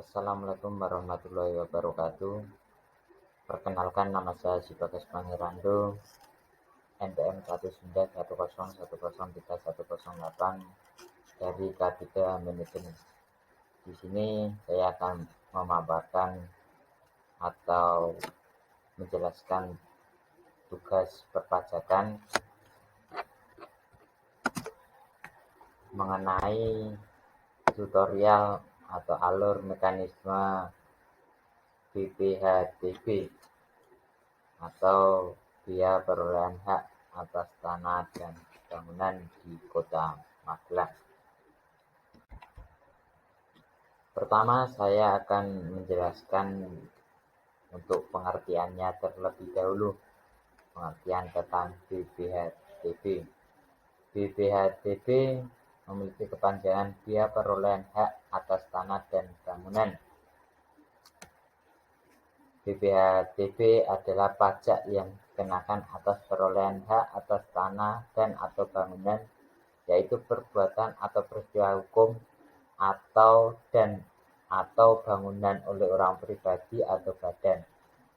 Assalamualaikum warahmatullahi wabarakatuh. Perkenalkan, nama saya Sibagas Pangerando, NPM 19101031108 dari K3 Manajemen. Di sini saya akan memaparkan atau menjelaskan tugas perpajakan mengenai tutorial atau alur mekanisme BPHTB atau biaya perolehan hak atas tanah dan bangunan di Kota Magelang. Pertama, saya akan menjelaskan untuk pengertiannya terlebih dahulu, pengertian tentang BPHTB. BPHTB memiliki kepanjangan biaya perolehan hak atas tanah dan bangunan. BPHTB adalah pajak yang dikenakan atas perolehan hak atas tanah dan atau bangunan, yaitu perbuatan atau peristiwa hukum atau bangunan oleh orang pribadi atau badan.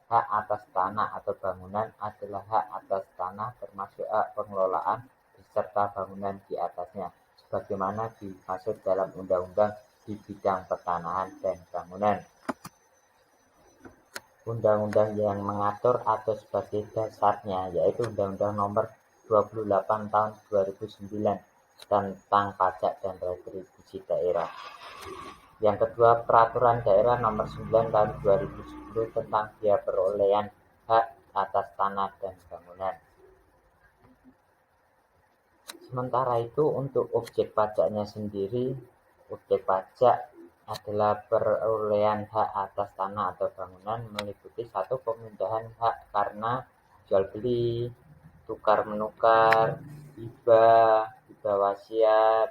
Hak atas tanah atau bangunan adalah hak atas tanah termasuk hak pengelolaan beserta bangunan di atasnya, sebagaimana dimaksud dalam undang-undang di bidang pertanahan dan bangunan. Undang-undang yang mengatur atau sebagai dasarnya yaitu Undang-Undang Nomor 28 Tahun 2009 tentang Pajak dan Retribusi Daerah. Yang kedua, Peraturan Daerah Nomor 9 Tahun 2010 tentang biaya perolehan hak atas tanah dan bangunan. Sementara itu, untuk objek pajaknya sendiri, objek pajak adalah perolehan hak atas tanah atau bangunan meliputi satu, pemindahan hak karena jual beli, tukar menukar, hibah wasiat,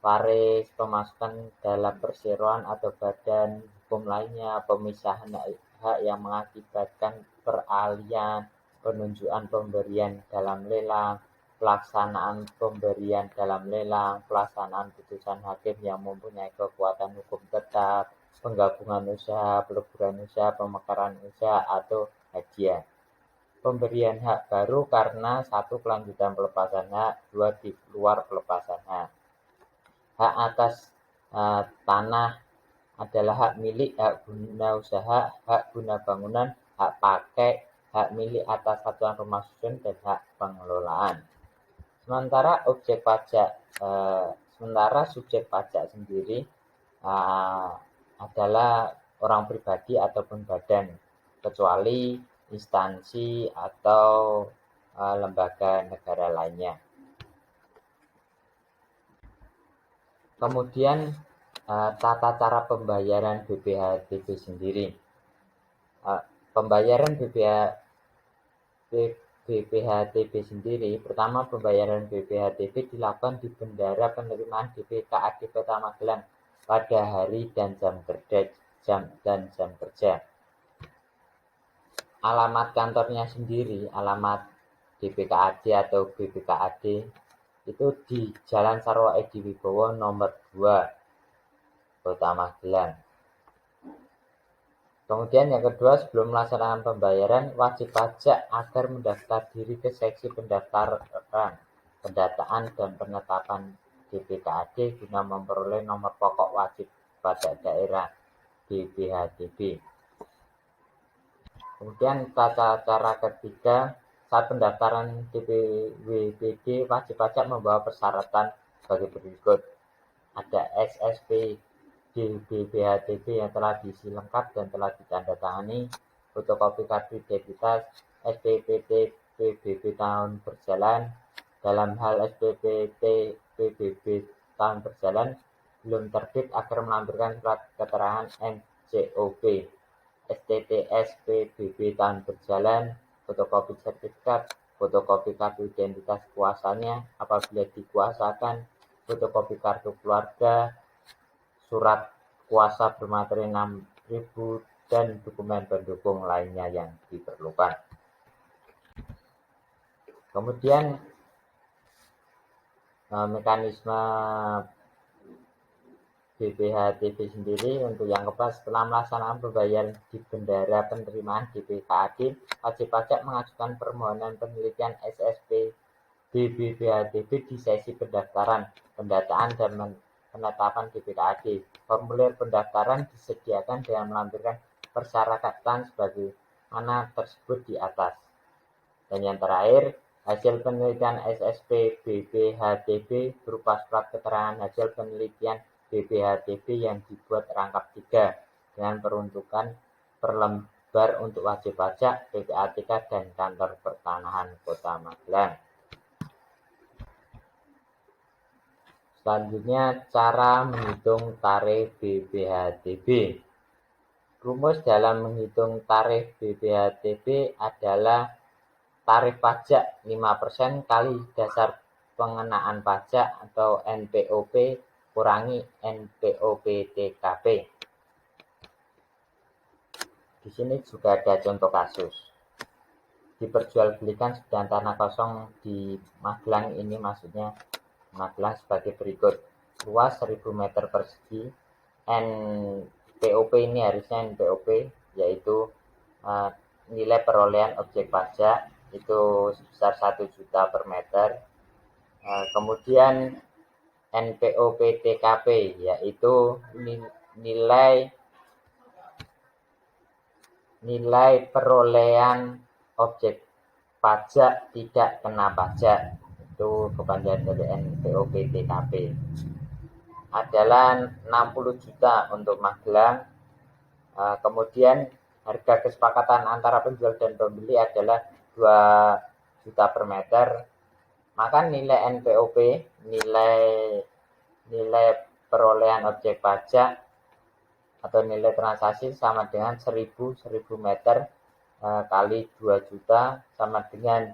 waris, pemasukan dalam perseroan atau badan hukum lainnya, pemisahan hak yang mengakibatkan peralihan, penunjukan pemberian dalam lelang, pelaksanaan pemberian dalam lelang, pelaksanaan putusan hakim yang mempunyai kekuatan hukum tetap, penggabungan usaha, peleburan usaha, pemekaran usaha, atau hadiah. Pemberian hak baru karena satu, kelanjutan pelepasan hak, dua, di luar pelepasan hak. Hak atas tanah adalah hak milik, hak guna usaha, hak guna bangunan, hak pakai, hak milik atas satuan rumah susun, dan hak pengelolaan. Sementara subjek pajak sendiri adalah orang pribadi ataupun badan, kecuali instansi atau lembaga negara lainnya. Kemudian tata cara pembayaran BPHTB sendiri. Pembayaran BPHTB sendiri, pertama, pembayaran BPHTB dilakukan di Bendara Penerimaan DPKAD Kota Magelang pada hari dan jam kerja. Alamat kantornya sendiri, alamat DPKAD atau BPKAD itu di Jalan Sarwo Edi Wibowo nomor 2, Kota Magelang. Kemudian yang kedua, sebelum melaksanakan pembayaran, wajib pajak agar mendaftar diri ke seksi pendataan dan penetapan DPKAD guna memperoleh nomor pokok wajib pajak daerah BPHTB. Kemudian tata cara ketiga, saat pendaftaran DPWPD, wajib pajak membawa persyaratan sebagai berikut. Ada SSP di BPHTB yang telah diisi lengkap dan telah ditandatangani, fotokopi kartu identitas, SPPT PBB tahun berjalan. Dalam hal SPPT PBB tahun berjalan belum terbit agar melampirkan surat keterangan NJOP, STTS PBB tahun berjalan, fotokopi sertifikat, fotokopi kartu identitas kuasanya apabila dikuasakan, fotokopi kartu keluarga, surat kuasa bermateri 6.000, dan dokumen pendukung lainnya yang diperlukan. Kemudian mekanisme BPHTB sendiri untuk yang keempat, setelah melaksanakan pembayaran di bendara penerimaan BPKAD, wajib pajak mengajukan permohonan penelitian SSP BPHTB di sesi pendaftaran, pendataan, dan penetapan BPKAD. Formulir pendaftaran disediakan dengan melampirkan persyaratan sebagaimana tersebut di atas. Dan yang terakhir, hasil penelitian SSP BPHTB berupa surat keterangan hasil penelitian BPHTB yang dibuat rangkap 3 dengan peruntukan per lembar untuk wajib pajak, PPATK, dan kantor pertanahan Kota Magelang. Selanjutnya, cara menghitung tarif BPHTB. Rumus dalam menghitung tarif BPHTB adalah tarif pajak 5% kali dasar pengenaan pajak atau NPOP kurangi NPOP TKP. Di sini juga ada contoh kasus. Diperjualbelikan sebidang tanah kosong di Magelang, ini maksudnya Magelang sebagai berikut. Luas 1000 meter persegi. NPOP ini harusnya NPOP, yaitu nilai perolehan objek pajak itu sebesar 1 juta per meter. Kemudian NPOP TKP, yaitu nilai perolehan objek pajak tidak kena pajak. Itu kepanjangan dari NPOP TKP. Adalah 60 juta untuk Magelang. Kemudian harga kesepakatan antara penjual dan pembeli adalah 2 juta per meter. Maka nilai NPOP, nilai perolehan objek pajak atau nilai transaksi sama dengan 1000 meter kali 2 juta sama dengan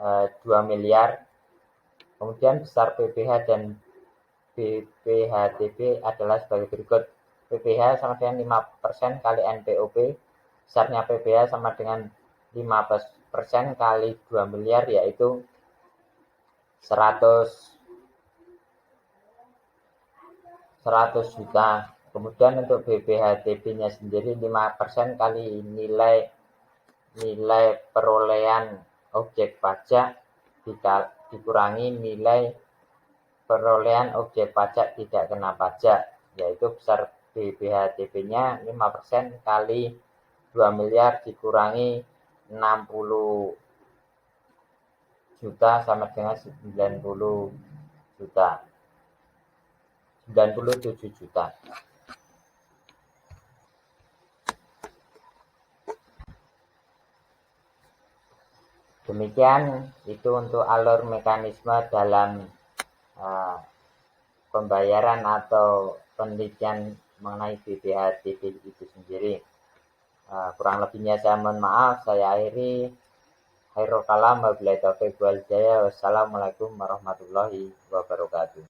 2 miliar. Kemudian besar PPh dan BPHTB adalah sebagai berikut. PPh sama dengan 5% kali NPOP. Besarnya PPh sama dengan 15% kali 2 miliar, yaitu 100 juta. Kemudian untuk BPHTB-nya sendiri 5% kali nilai perolehan objek pajak dikurangi nilai perolehan objek pajak tidak kena pajak, yaitu besar BPHTB-nya 5% kali 2 miliar dikurangi 60 juta sama dengan 97 juta. Demikian itu untuk alur mekanisme dalam pembayaran atau penelitian mengenai BPHTB itu sendiri. Kurang lebihnya saya mohon maaf. Saya akhiri. Khairul kalam wabillahi taufiq wal hidayah. Wassalamualaikum warahmatullahi wabarakatuh.